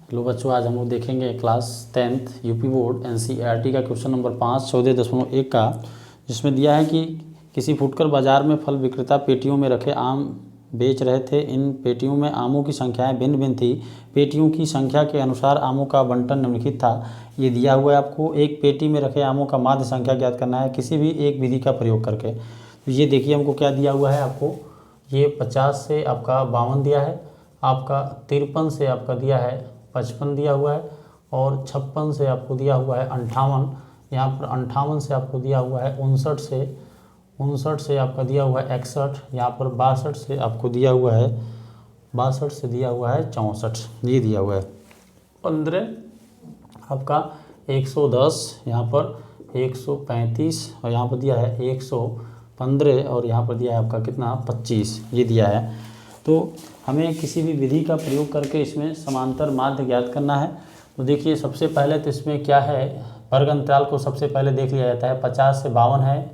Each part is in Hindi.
लो बच्चों, आज हम लोग देखेंगे class 10th UP board NCERT का क्वेश्चन नंबर 5 14.1 का, जिसमें दिया है कि किसी फुटकर बाजार में फल विक्रेता पेटियों में रखे आम बेच रहे थे। इन पेटियों में आमों की संख्याएं भिन्न भिन्न थी। पेटियों की संख्या के अनुसार आमों का बंटन निम्नलिखित था। ये दिया हुआ है आपको। एक पेटी में रखे आमों का माध्य संख्या ज्ञात करना है किसी भी एक विधि का प्रयोग करके। तो ये देखिए हमको क्या दिया हुआ है आपको। ये 50 से आपका 52 दिया है, आपका 53 से आपका दिया है 55 दिया हुआ है, और 56 से आपको दिया हुआ है 58। यहाँ पर 58 से आपको दिया हुआ है 59 से आपका दिया हुआ है 61। यहाँ पर 62 से आपको दिया हुआ है 64। ये दिया हुआ है 15 आपका 110, यहाँ पर 135, और यहाँ पर दिया है 115, और यहाँ पर दिया है आपका कितना 25। ये दिया है। तो हमें किसी भी विधि का प्रयोग करके इसमें समांतर माध्य ज्ञात करना है। तो देखिए सबसे पहले तो इसमें क्या है, वर्ग अंतराल को सबसे पहले देख लिया जाता है। 50 से 52 है,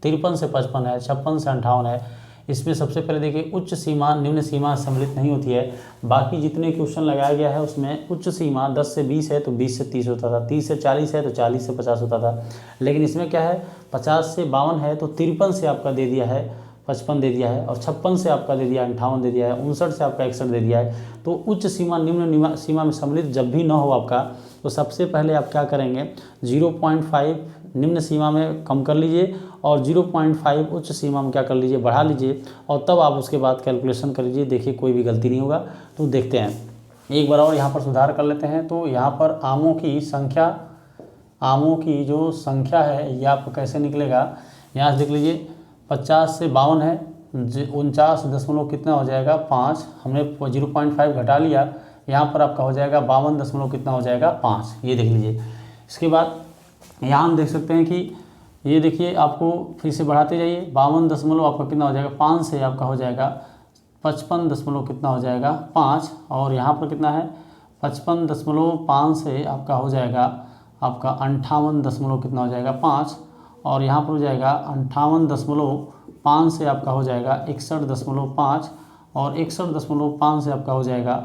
53 से 55 है, 56 से 58 है। इसमें सबसे पहले देखिए उच्च सीमा निम्न सीमा सम्मिलित नहीं होती है। बाकी जितने क्वेश्चन लगाया गया है उसमें उच्च सीमा 10 से 20 है तो 20 से 30 होता था, 30 से 40 है तो 40 से 50 होता था। लेकिन इसमें क्या है, 50 से 52 है तो 53 से आपका दे दिया है 55 दे दिया है, और 56 से आपका दे दिया है 58 दे दिया है, 59 से आपका 61 दे दिया है। तो उच्च सीमा निम्न सीमा में सम्मिलित जब भी न हो आपका, तो सबसे पहले आप क्या करेंगे, 0.5 निम्न सीमा में कम कर लीजिए और 0.5 उच्च सीमा में क्या कर लीजिए, बढ़ा लीजिए, और तब आप उसके बाद कैलकुलेशन कर लीजिए। देखिए कोई भी गलती नहीं होगा। तो देखते हैं एक बार और यहाँ पर सुधार कर लेते हैं। तो यहाँ पर आमों की जो संख्या है ये आपको कैसे निकलेगा, यहाँ से देख लीजिए 50 से 52 है, 49 दशमलव कितना हो जाएगा 5, हमने 0.5 घटा लिया, यहाँ पर आपका हो जाएगा 52 दशमलव कितना हो जाएगा 5। ये देख लीजिए। इसके बाद यहाँ हम देख सकते हैं कि ये देखिए आपको फिर से बढ़ाते जाइए, 52 दशमलव आपका कितना हो जाएगा 5 से आपका हो जाएगा 55 दशमलव कितना हो जाएगा 5, और यहाँ पर कितना है 55.5 से आपका हो जाएगा आपका 58 दशमलव कितना हो जाएगा 5, और यहाँ पर हो जाएगा 58.5 से आपका हो जाएगा 61.5, और 61.5 से आपका हो जाएगा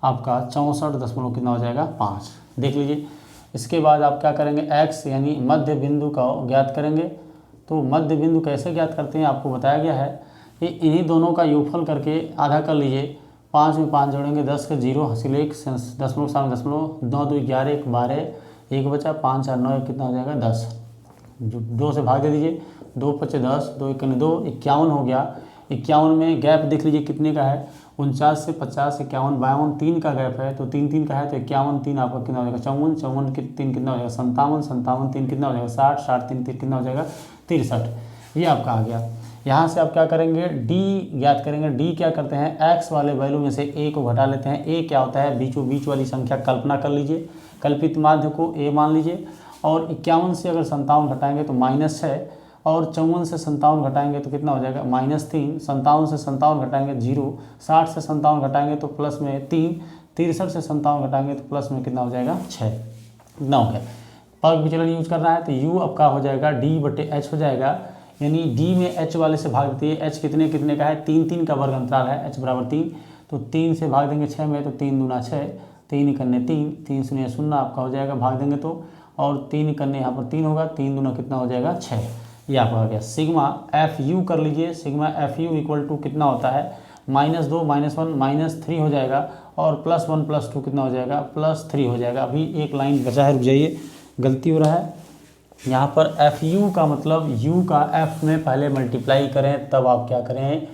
आपका 64 दशमलव कितना हो जाएगा 5। देख लीजिए। इसके बाद आप क्या करेंगे, x यानी मध्य बिंदु का ज्ञात करेंगे। तो मध्य बिंदु कैसे ज्ञात करते हैं आपको बताया गया है कि इन्हीं दोनों का योगफल करके आधा कर लीजिए। 5 में 5 जोड़ेंगे 10 का 0 हासिल 1 दशमलव 9 2 11 1 12 1 बचा 5 4 9 कितना हो जाएगा 10। 2 से भाग दे दीजिए, 2 पचे 10, 2 1 2 51 हो गया। 51 में गैप देख लीजिए कितने का है, 49 से 50 51 52 3 का गैप है, तो 3 3 का है तो 51 3 आपका कितना हो जाएगा 54, 54 के 3 कितना हो जाएगा 57, 57 3 कितना हो जाएगा 60, 60 3 कितना हो जाएगा 63। ये आपका आ गया। यहाँ से आप क्या करेंगे, डी ज्ञात करेंगे। डी क्या करते हैं, एक्स वाले वैल्यू में से ए को घटा लेते हैं। ए क्या होता है, बीचों बीच वाली संख्या कल्पना कर लीजिए, कल्पित माध्य को ए मान लीजिए। और 51 से अगर 57 घटाएंगे तो -6, और 54 से 57 घटाएंगे तो कितना हो जाएगा -3, 57 से 57 घटाएंगे 0, 60 से 57 घटाएंगे तो प्लस में 3, 63 से 57 घटाएंगे तो प्लस में कितना हो जाएगा 6। कितना हो गया, पग विचलन यूज करना है तो u आपका हो जाएगा d/h हो जाएगा, यानी d में h वाले से भाग देती है। h कितने कितने का है, 3 3 का वर्ग अंतराल है, h बराबर 3, तो 3 से भाग देंगे 6 में तो 3 दूना 6, 3 करने 3, 3 शून्य 0 आपका हो जाएगा, भाग देंगे तो, और 3 करने यहाँ पर 3 होगा, 3 दूना कितना हो जाएगा 6। ये आपका हो गया। सिग्मा एफ यू कर लीजिए। Sigma F U equal to कितना होता है, -2 -1 -3 हो जाएगा, और +1 +2 कितना हो जाएगा +3 हो जाएगा। अभी एक लाइन बचा है, रुक जाइए, गलती हो रहा है। यहाँ पर एफ यू का मतलब यू का एफ में पहले मल्टीप्लाई करें तब आप क्या करें,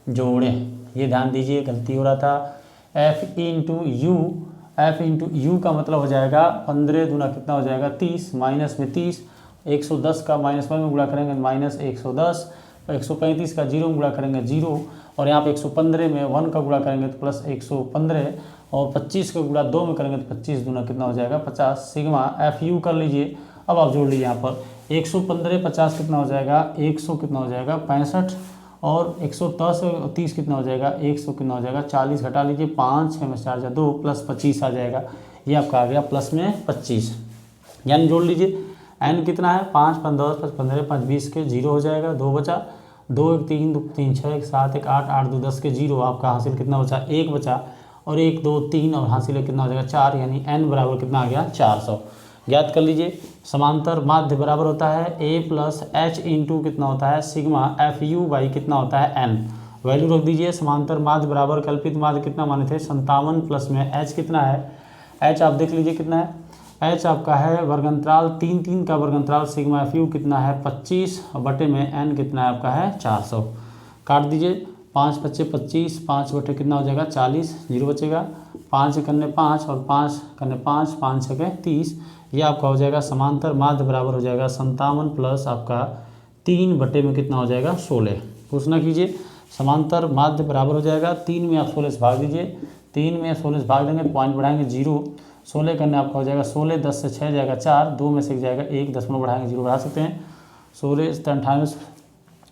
जोड़ें। ये ध्यान दीजिए, गलती हो रहा था। एफ इंटू यू का मतलब हो जाएगा 15 दूना कितना हो जाएगा 30, माइनस में 30, 110 का -1 में गुणा करेंगे -110, 135 का 0 में गुणा करेंगे 0, और यहाँ पे 115 में 1 का गुणा करेंगे तो +115, और 25 का गुणा 2 में करेंगे तो 25 दूना कितना हो जाएगा 50। सिग्मा एफ यू कर लीजिए। अब आप जोड़ लीजिए यहाँ पर 115 50 कितना हो जाएगा 100 कितना हो जाएगा 65, और 110 30 कितना हो जाएगा 100 कितना हो जाएगा 40, घटा लीजिए 5 6 में 4 जा 2 +25 आ जाएगा। ये आपका आ गया प्लस में 25, यानी जोड़ लीजिए। n कितना है 5 5 10 5 15 5 20 के 0 हो जाएगा, 2 बचा, 2 1 3 2 3 6 1 7 1 8 8 2 10 के 0 आपका हासिल कितना बचा 1 बचा, और 1 2 3 और हासिल कितना हो जाएगा 4, यानी n बराबर कितना आ गया 400। ज्ञात कर लीजिए समांतर माध्य बराबर होता है a प्लस एच इंटू कितना होता है सिग्मा एफ यू बाई कितना होता है n। वैल्यू रख दीजिए। समांतर माध्य बराबर कल्पित माध्य कितना माने थे 57 प्लस में h कितना है, h आप देख लीजिए कितना है, h आपका है वर्गंतराल 3 3 का वर्गंतराल सिग्मा एफ यू कितना है 25 बटे में n कितना है आपका है 400। काट दीजिए 5 बच्चे 25, 5 बटे कितना हो जाएगा 40, 0 बचेगा, 5 करने 5 और 5 करने 5, 5 छके 30। ये आपका हो जाएगा समांतर माध्य बराबर हो जाएगा 57 प्लस आपका 3 बटे में कितना हो जाएगा 16। कुछ ना कीजिए, समांतर माध्य बराबर हो जाएगा 3 में आप 16 से भाग दीजिए, 3 में 16 से भाग देंगे पॉइंट बढ़ाएंगे 0, 16 करने आपका हो जाएगा 16, 10 से 6 जाएगा 4, 2 में से 1 जाएगा 1, दशमलव बढ़ाएंगे 0 बढ़ा सकते हैं। 16 98,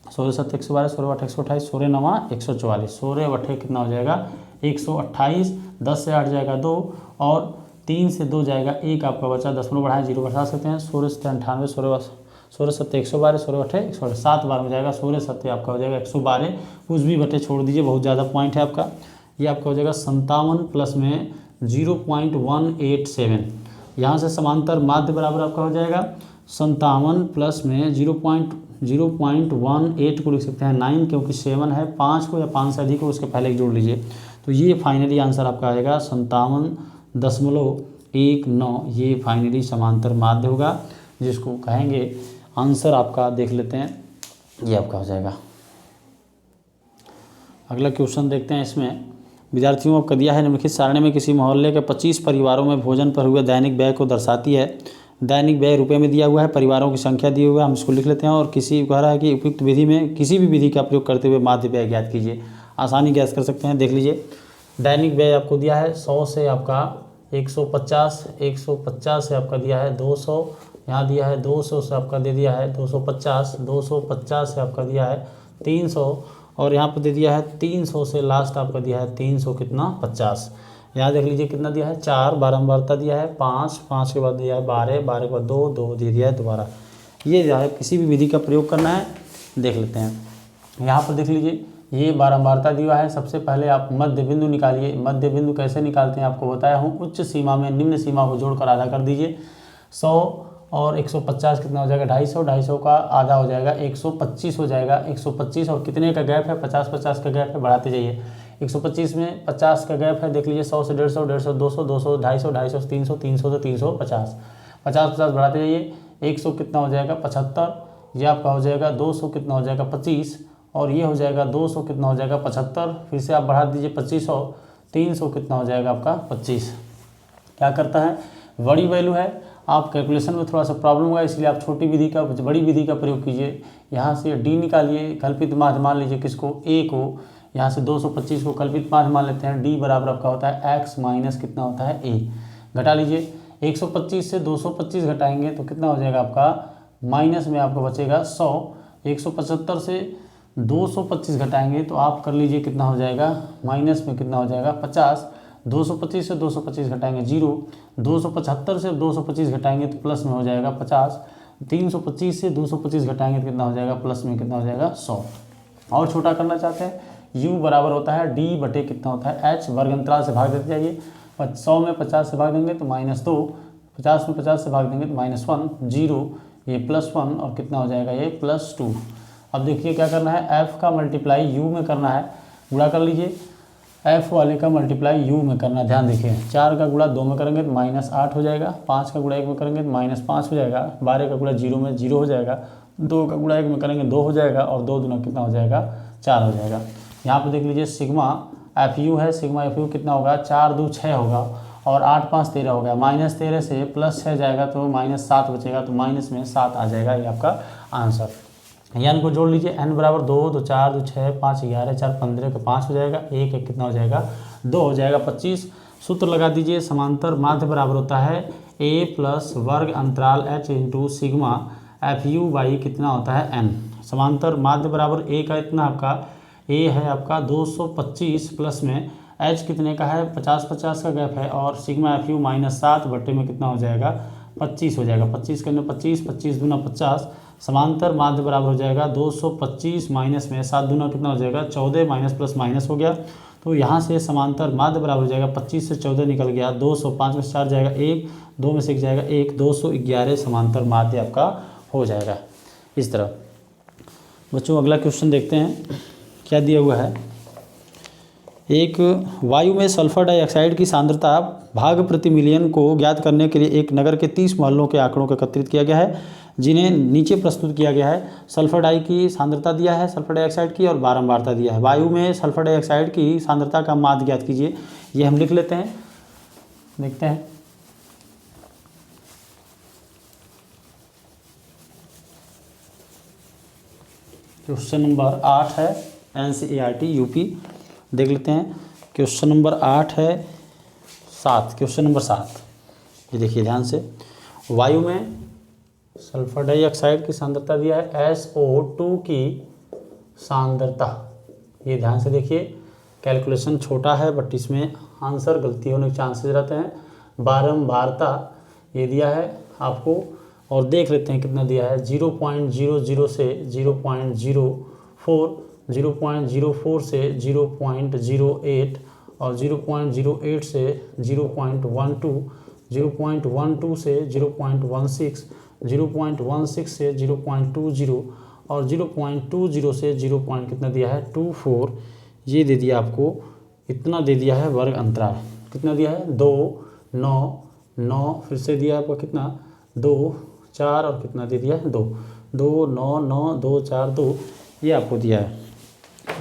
16 7 112, 16 8 128, 16 9 144, 16 बटे कितना हो जाएगा 128, 10 से 8 जाएगा 2 और 3 से 2 जाएगा 1 आपका बचा, दशमलव बढ़ाएं 0 बढ़ा सकते हैं। 16 98, 16 7 112, 16 बटे 112, 7 बार में जाएगा, 16 7 आपका हो जाएगा 112, कुछ भी बटे छोड़ दीजिए, बहुत ज़्यादा पॉइंट है आपका। ये आपका हो जाएगा 57 प्लस में 0.187। यहाँ से समांतर माध्य बराबर आपका हो जाएगा 57 प्लस में 0.18 को लिख सकते हैं 9, क्योंकि 7 है, 5 को या 5 से अधिक हो उसके पहले जोड़ लीजिए। तो ये फाइनली आंसर आपका आएगा 57.19। ये फाइनली समांतर माध्य होगा, जिसको कहेंगे आंसर आपका देख लेते हैं, ये आपका हो जाएगा। अगला क्वेश्चन देखते हैं। इसमें विद्यार्थियों आपका दिया है निम्नलिखित सारणी में किसी मोहल्ले के 25 परिवारों में भोजन पर हुए दैनिक व्यय को दर्शाती है। दैनिक व्यय रुपये में दिया हुआ है, परिवारों की संख्या दी हुई है, हम इसको लिख लेते हैं। और किसी कह रहा है कि उपयुक्त विधि में किसी भी विधि का प्रयोग करते हुए माध्य व्यय ज्ञात कीजिए। आसानी गैस कर सकते हैं, देख लीजिए। दैनिक व्यय आपको दिया है 100 से आपका 150, 150 से आपका दिया है 200, यहाँ दिया है 200 से आपका दे दिया है 250, 250 से आपका दिया है 300 और यहाँ पर दे दिया है 300 से लास्ट आपका दिया है 300 कितना 50। यहाँ देख लीजिए कितना दिया है 4, बारंबारता दिया है 5, 5 के बाद दिया है 12, 12 के बाद 2, 2 दे दिया है दोबारा। ये जो है किसी भी विधि का प्रयोग करना है, देख लेते हैं। यहाँ पर देख लीजिए ये बारंबारता दिया है। सबसे पहले आप मध्य बिंदु निकालिए। मध्य बिंदु कैसे निकालते हैं आपको बताया हूँ। उच्च सीमा में निम्न सीमा को जोड़कर आधा कर दीजिए। 100 और 150 कितना हो जाएगा 250, 250 का आधा हो जाएगा 125 हो जाएगा। 125 और कितने का गैप है 50 50 का गैप है, बढ़ाते जाइए। 125 में 50 का गैप है, देख लीजिए 100 से 150, 150 200, 200 250, 250 से 300, 300 से 350, 50 50 बढ़ाते जाइए। 100 कितना हो जाएगा 75, ये आपका हो जाएगा 200 कितना हो जाएगा 25 और ये हो जाएगा 200 कितना हो जाएगा 75। फिर से आप बढ़ा दीजिए 2500, 300 कितना हो जाएगा आपका 25। क्या करता है, बड़ी वैल्यू है, आप कैलकुलेशन में थोड़ा सा प्रॉब्लम होगा, इसलिए आप छोटी विधि का बड़ी विधि का प्रयोग कीजिए। यहाँ से डी निकालिए, कल्पित माध्य मान लीजिए किसको ए को। यहाँ से 225 को कल्पित माध्य मान लेते हैं। डी बराबर आपका होता है एक्स माइनस कितना होता है ए। घटा लीजिए, 125 से 225 घटाएंगे तो कितना हो जाएगा आपका माइनस में आपको बचेगा 100। 175 से 225 घटाएंगे तो आप कर लीजिए कितना हो जाएगा माइनस में कितना हो जाएगा 50। 225 से 225 घटाएंगे 0। 275 से 225 घटाएंगे तो प्लस में हो जाएगा 50। 325 से 225 घटाएंगे तो कितना हो जाएगा प्लस में कितना हो जाएगा 100। और छोटा करना चाहते हैं, u बराबर होता है d बटे कितना होता है h, वर्ग अंतराल से भाग देते जाइए। 100 में 50 से भाग देंगे तो -2, 50 में 50 से भाग देंगे तो -1, 0, ये +1 और कितना हो जाएगा ये +2। अब देखिए क्या करना है, f का मल्टीप्लाई u में करना है, गुणा कर लीजिए। f वाले का मल्टीप्लाई u में करना है, ध्यान देखिए। 4 का गुणा 2 में करेंगे तो -8 हो जाएगा। 5 का गुणा 1 में करेंगे तो -5 हो जाएगा। 12 का गुणा 0 में 0 हो जाएगा। 2 का गुणा 1 में करेंगे 2 हो जाएगा और 2 दूना कितना हो जाएगा 4 हो जाएगा। यहाँ पर देख लीजिए सिग्मा एफ यू है, सिग्मा एफ यू कितना होगा 4 2 6 होगा और 8 5 13 हो गया। -13 से +6 जाएगा तो -7 बचेगा, तो माइनस में 7 आ जाएगा, ये आपका आंसर। n को जोड़ लीजिए, n बराबर 2 2 4 2 6 5 11 4 15 का 5 हो जाएगा, 1 1 कितना हो जाएगा 2 हो जाएगा 25। सूत्र लगा दीजिए, समांतर माध्य बराबर होता है a प्लस वर्ग अंतराल h into sigma F you by कितना होता है n। समांतर माध्य बराबर a का इतना आपका a है आपका 225 प्लस में h कितने का है 50 50 का गैप है और सिग्मा एफ यू -7 बटे में कितना हो जाएगा 25 हो जाएगा। 25 करने 25, 25 दूना 50, समांतर माध्य बराबर हो जाएगा 225 माइनस में 7 दूना कितना हो जाएगा 14, माइनस प्लस माइनस हो गया तो यहाँ से समांतर माध्य बराबर हो जाएगा 25 से 14 निकल गया 200, 5 में से 4 जाएगा 1, 2 में से 1 जाएगा 1, 211 समांतर माध्य आपका हो जाएगा। इस तरह बच्चों अगला क्वेश्चन देखते हैं क्या दिया हुआ है। एक वायु में सल्फर डाइऑक्साइड की सांद्रता भाग प्रति मिलियन को ज्ञात करने के लिए एक नगर के 30 मोहल्लों के आंकड़ों को एकत्रित किया गया है, जिन्हें नीचे प्रस्तुत किया गया है। सल्फर डाई की सांद्रता दिया है, सल्फर डाइऑक्साइड की, और बारंबारता दिया है। वायु में सल्फर डाइऑक्साइड की सांद्रता का माध्य ज्ञात कीजिए। ये हम लिख लेते हैं, देखते हैं। क्वेश्चन नंबर 8 है, NCERT यूपी। देख लेते हैं। क्वेश्चन नंबर 8 है 7, क्वेश्चन नंबर 7। ये देखिए ध्यान से, वायु में सल्फर डाइऑक्साइड की सांद्रता दिया है, SO2 की सांद्रता। ये ध्यान से देखिए, कैलकुलेशन छोटा है बट इसमें आंसर गलती होने के चांसेस रहते हैं। बारंबारता ये दिया है आपको, और देख लेते हैं कितना दिया है। 0.00 से 0.04, 0.04 से 0.08, और 0.08 से 0.12, 0.12 से 0.16, 0.16 से 0.20, और 0.20 से 0. कितना दिया है 24। ये दे दिया आपको, इतना दे दिया है वर्ग अंतराल। कितना दिया है 2, 9, 9, फिर से दिया आपको कितना 2, 4, और कितना दे दिया है 2, 2, 9, 9, 2, 4, 2, ये आपको दिया है।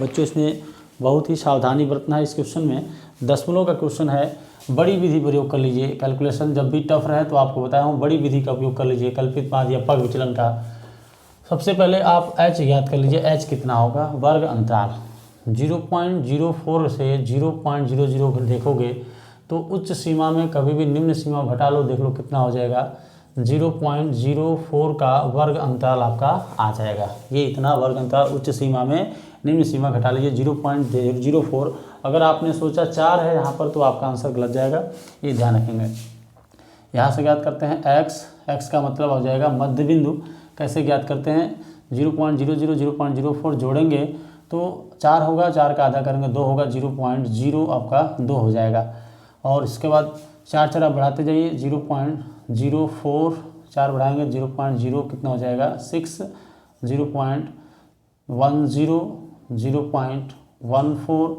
बच्चों इसमें बहुत ही सावधानी बरतना है। इस क्वेश्चन में दशमलव का क्वेश्चन है, बड़ी विधि प्रयोग कर लीजिए। कैलकुलेशन जब भी टफ रहे तो आपको बताया हूँ, बड़ी विधि का उपयोग कर लीजिए, कल्पित माध्य या पग विचलन का। सबसे पहले आप h ज्ञात कर लीजिए। h कितना होगा, वर्ग अंतराल 0.04 से 0.00 देखोगे तो उच्च सीमा में कभी भी निम्न सीमा घटा लो, देख लो कितना हो जाएगा 0.04 का वर्ग अंतराल आपका आ जाएगा। ये इतना वर्ग अंतराल उच्च सीमा में, निम्न सीमा घटा लीजिए 0.04। अगर आपने सोचा 4 है यहाँ पर तो आपका आंसर गलत जाएगा, ये ध्यान रखेंगे। यहाँ से ज्ञात करते हैं x का मतलब हो जाएगा मध्य बिंदु। कैसे ज्ञात करते हैं, 0.00, 0.04 जोड़ेंगे तो 4 होगा, 4 का आधा करेंगे 2 होगा, 0.0 आपका 2 हो जाएगा। और इसके बाद 4 4 आप बढ़ाते जाइए, 0.04, 4 बढ़ाएंगे 0.0 कितना हो जाएगा 6, 0.10, 0.14,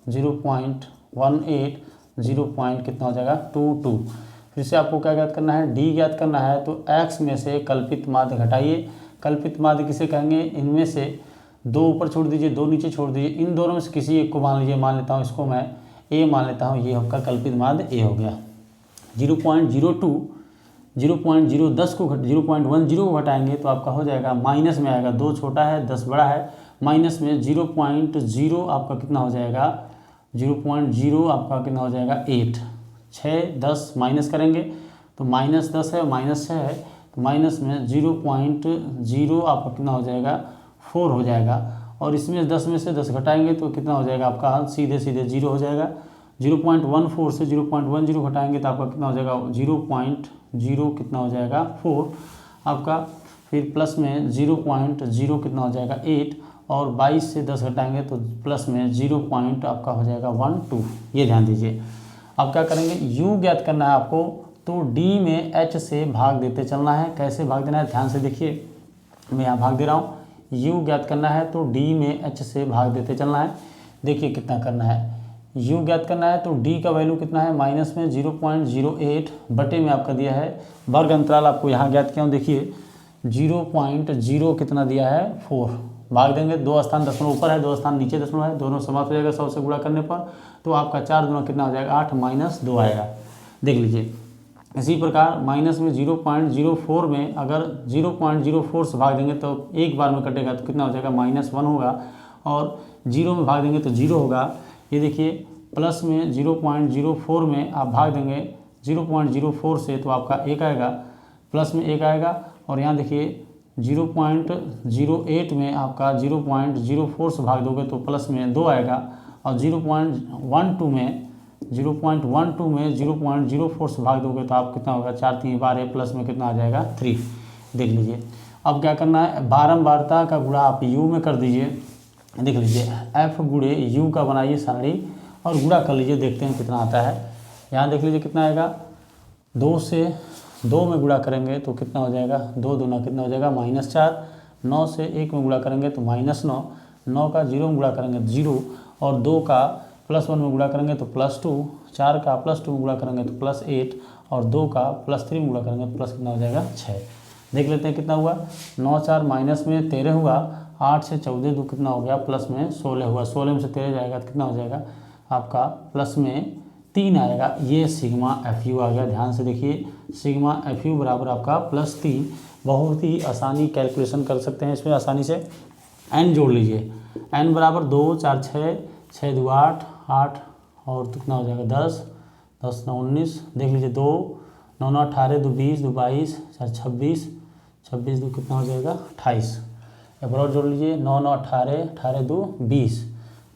0.18, 0. कितना हो जाएगा 22। फिर से आपको क्या ज्ञात करना है, d ज्ञात करना है। तो x में से कल्पित माध्य घटाइए। कल्पित माध्य किसे कहेंगे, इनमें से 2 ऊपर छोड़ दीजिए, 2 नीचे छोड़ दीजिए। इन दोनों में से किसी एक को मान लीजिए, मान लेता हूँ इसको मैं a मान लेता हूँ, ये आपका कल्पित माध्य a हो गया। 0.02, 0.010 को 0.10 को घटाएंगे तो आपका हो जाएगा, माइनस में आएगा, 2 छोटा है 10 बड़ा है, माइनस में 0.0 आपका कितना हो जाएगा, 0.0 आपका कितना हो जाएगा 8, 6, 10 माइनस करेंगे तो -10 है, -6 है, तो माइनस में 0.0 आपका कितना हो जाएगा 4 हो जाएगा। और इसमें 10 में से 10 घटाएंगे तो कितना हो जाएगा आपका, सीधे सीधे 0 हो जाएगा। 0.14 से 0.10 घटाएंगे तो आपका कितना हो जाएगा 0.0 कितना हो जाएगा 4 आपका। फिर प्लस में 0.0 कितना हो जाएगा 8, और 22 से 10 घटाएंगे तो प्लस में 0 पॉइंट आपका हो जाएगा 12। ये ध्यान दीजिए। अब क्या करेंगे, u ज्ञात करना है आपको, तो d में h से भाग देते चलना है। कैसे भाग देना है, ध्यान से देखिए, मैं यहाँ भाग दे रहा हूँ। u ज्ञात करना है तो d में h से भाग देते चलना है। देखिए कितना करना है, u ज्ञात करना है तो d का वैल्यू कितना है, माइनस में 0.08 बटे में आपका दिया है वर्ग अंतराल, आपको यहाँ ज्ञात किया हूँ। देखिए 0.0 कितना दिया है 4, भाग देंगे, 2 स्थान दशमलव ऊपर है, 2 स्थान नीचे दशमलव है, दोनों समाप्त हो जाएगा 100 से गुणा करने पर, तो आपका 4 दूना कितना हो जाएगा 8 माइनस 2 आएगा। देख लीजिए इसी प्रकार माइनस में 0.04 में अगर 0.04 से भाग देंगे तो एक बार में कटेगा तो कितना हो जाएगा -1 होगा, और 0 में भाग देंगे तो 0 होगा। ये देखिए प्लस में 0.04 में आप भाग देंगे 0.04 से तो आपका 1 आएगा, प्लस में 1 आएगा। और यहाँ देखिए 0.08 में आपका 0.04 से भाग दोगे तो प्लस में 2 आएगा, और 0.12 में 0.04 से भाग दोगे तो आप कितना होगा 4 3 12, प्लस में कितना आ जाएगा 3। देख लीजिए अब क्या करना है, बारंबारता का गुणा आप u में कर दीजिए। देख लीजिए f गुणे u का बनाइए सारणी, और गुणा कर लीजिए, देखते हैं कितना आता है। यहाँ देख लीजिए कितना आएगा, 2 से 2 में गुणा करेंगे तो कितना हो जाएगा, 2 दूना कितना हो जाएगा -4, 9 से 1 में गुणा करेंगे तो -9, 9 का 0 में गुणा करेंगे तो 0, और 2 का +1 में गुणा करेंगे तो +2, 4 का +2 में गुणा करेंगे तो +8, और 2 का +3 में गुणा करेंगे तो प्लस कितना हो जाएगा 6। देख लेते हैं कितना हुआ, 9 4 माइनस में 13 हुआ, 8 से 14 2 कितना हो गया, प्लस में 16 हुआ, 16 में से 13 जाएगा तो कितना हो जाएगा आपका प्लस में 3 आएगा। ये सिग्मा FU आ गया। ध्यान से देखिए, सिग्मा FU बराबर आपका +3। बहुत ही आसानी कैलकुलेशन कर सकते हैं इसमें आसानी से। n जोड़ लीजिए, n बराबर 2 4 6, 6 2 8, 8 और कितना हो जाएगा 10, 10 9 19। देख लीजिए 2 9 9 18, 2 20, 2 22, 4 26, 26 2 कितना हो जाएगा 28। एक बार और जोड़ लीजिए, 9 9 18, 18 2 20,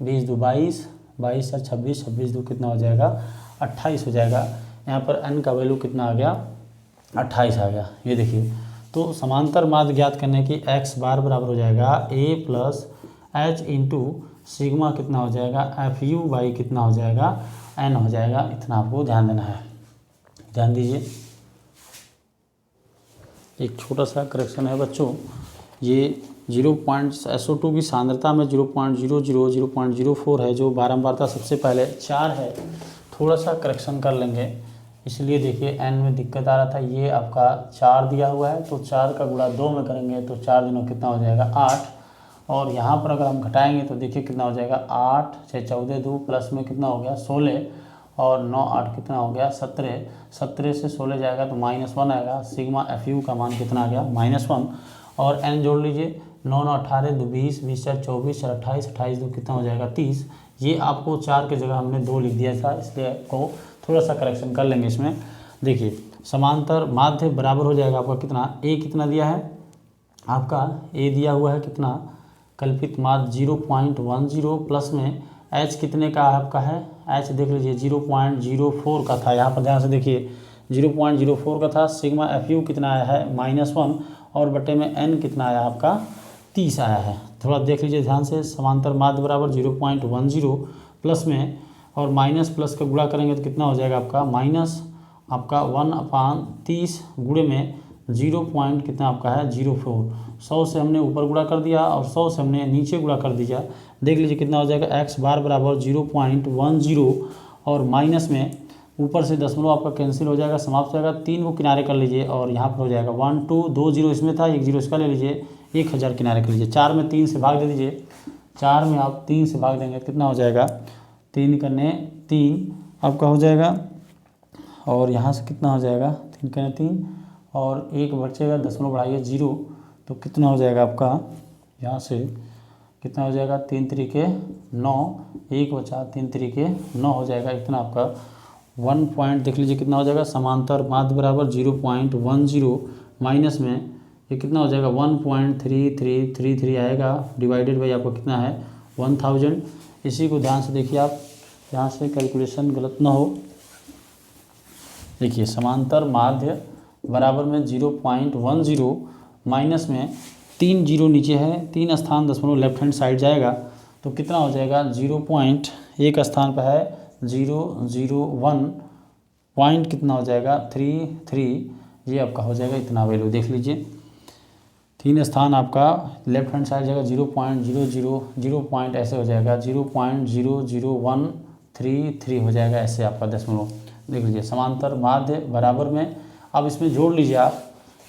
20 2 22, 22 4 26, 26 2 कितना हो जाएगा 28 हो जाएगा। यहाँ पर n का वैल्यू कितना आ गया 28 आ गया। ये देखिए, तो समांतर माध्य ज्ञात करने की x बार बराबर हो जाएगा a plus h into sigma कितना हो जाएगा FU बाई कितना हो जाएगा n हो जाएगा। इतना आपको ध्यान देना है। ध्यान दीजिए, एक छोटा सा करेक्शन है बच्चों, ये SO2 की सांद्रता में 0.00 0.04 है, जो बारंबारता सबसे पहले 4 है। थोड़ा सा करेक्शन कर लेंगे, इसलिए देखिए n में दिक्कत आ रहा था। ये आपका 4 दिया हुआ है, तो 4 का गुणा 2 में करेंगे तो 4 दिनों कितना हो जाएगा 8, और यहाँ पर अगर हम घटाएंगे तो देखिए कितना हो जाएगा 8 6 14 2 प्लस में कितना हो गया 16, और 9 8 कितना हो गया 17, 17 से 16 जाएगा तो -1 आएगा। सिग्मा FU का मान कितना आ गया -1, और n जोड़ लीजिए, 9 9 18 2 20, 20 4 24, 4 28, 28 2 कितना हो जाएगा 30। ये आपको 4 की जगह हमने 2 लिख दिया था, इसलिए आपको थोड़ा सा करेक्शन कर लेंगे इसमें। देखिए, समांतर माध्य बराबर हो जाएगा आपका कितना, a कितना दिया है आपका, a दिया हुआ है कितना, कल्पित माध्य 0.10 प्लस में h कितने का आपका है, h देख लीजिए 0.04 का था। यहाँ पर ध्यान से देखिए 0.04 का था। सिग्मा FU कितना आया है -1, और बटे में n कितना आया आपका 30 आया है। थोड़ा देख लीजिए ध्यान से, समांतर माध्य बराबर 0.10 प्लस में और माइनस प्लस का गुणा करेंगे तो कितना हो जाएगा आपका माइनस आपका 1/30 गुणे में 0 पॉइंट कितना आपका है 04। 100 से हमने ऊपर गुणा कर दिया और 100 से हमने नीचे गुणा कर दिया। देख लीजिए कितना हो जाएगा x बार बराबर 0.10, और माइनस में ऊपर से दशमलव आपका कैंसिल हो जाएगा, समाप्त हो जाएगा। 3 को किनारे कर लीजिए और यहाँ पर हो जाएगा 1 2 2 0 इसमें था, 1 0 इसका ले लीजिए, 1000 किनारे कर लीजिए। 4 में 3 से भाग दे दीजिए, 4 में आप 3 से भाग देंगे कितना हो जाएगा 3 करने 3 आपका हो जाएगा, और यहाँ से कितना हो जाएगा 3 करने 3 और 1 बचेगा, दशमलव बढ़ाइए 0, तो कितना हो जाएगा आपका यहाँ से कितना हो जाएगा 3 तरीके 9, 1 बचा 3 तरीके 9 हो जाएगा। इतना आपका 1 पॉइंट देख लीजिए कितना हो जाएगा, समांतर माध्य बराबर 0.10 माइनस में ये कितना हो जाएगा 1.3333 आएगा, डिवाइडेड बाई आपका कितना है 1000। इसी को ध्यान से देखिए आप, यहाँ से कैलकुलेशन गलत ना हो। देखिए समांतर माध्य बराबर में 0.10 माइनस में 3 0 नीचे है, 3 स्थान दशमलव लेफ्ट हैंड साइड जाएगा तो कितना हो जाएगा 0.1 स्थान पर है 001 पॉइंट कितना हो जाएगा 33, ये आपका हो जाएगा इतना वैल्यू। देख लीजिए 3 स्थान आपका लेफ्ट हैंड साइड जाएगा 0.00 पॉइंट ऐसे हो जाएगा 0.00133 हो जाएगा ऐसे आपका दशमलव। देख लीजिए समांतर माध्य बराबर में, अब इसमें जोड़ लीजिए आप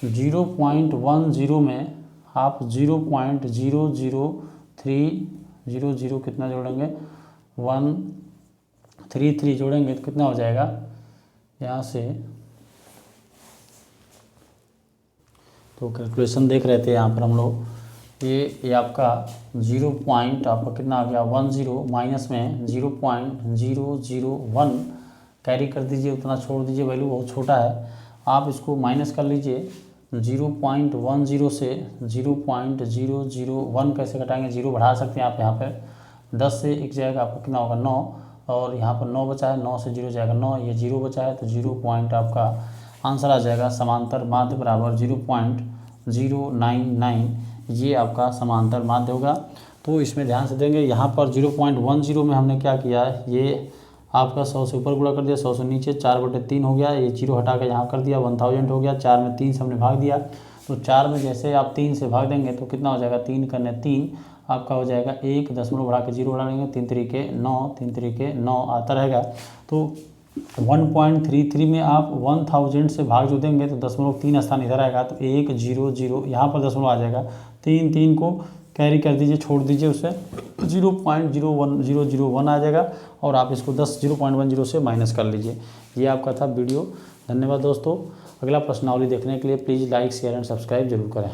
0.10 में आप 0.00300 कितना जोड़ेंगे 133 जोड़ेंगे तो कितना हो जाएगा यहाँ से, तो कैलकुलेशन देख रहे थे यहाँ पर हम लोग, ये आपका 0 पॉइंट आपका कितना आ गया 10 माइनस में 0.001 कैरी कर दीजिए, उतना छोड़ दीजिए, वैल्यू बहुत छोटा है। आप इसको माइनस कर लीजिए 0.10 से 0.001 कैसे घटाएंगे, 0 बढ़ा सकते हैं आप यहाँ पर, 10 से 1 जाएगा आपका कितना होगा 9, और यहाँ पर 9 बचा है, 9 से 0 जाएगा 9, ये 0 बचा है तो 0 पॉइंट आपका आंसर आ जाएगा समांतर माध्य बराबर 0.099, ये आपका समांतर माध्य होगा। तो इसमें ध्यान से देंगे। यहाँ पर 0.10 में हमने क्या किया है, ये आपका 100 से ऊपर गुणा कर दिया, 100 से नीचे 4/3 हो गया, ये 0 हटा के यहाँ कर दिया, 1000 हो गया। 4 में 3 से हमने भाग दिया, तो 4 में जैसे आप 3 से भाग देंगे तो कितना हो जाएगा, 3 करने 3 आपका हो जाएगा 1 दशमलव बढ़ा के 0 बढ़ा लेंगे, 3 तरीके 9, 3 तरीके 9 आता रहेगा। तो 1.33 में आप 1000 से भाग जो देंगे तो 0.3 स्थान इधर आएगा, तो 1 0 0 यहाँ पर दशमलव आ जाएगा। 3 3 को कैरी कर दीजिए, छोड़ दीजिए, उससे 0.01001 आ जाएगा और आप इसको 0.10 से माइनस कर लीजिए। ये आपका था वीडियो। धन्यवाद दोस्तों। अगला प्रश्नावली देखने के लिए please like share and subscribe जरूर करें।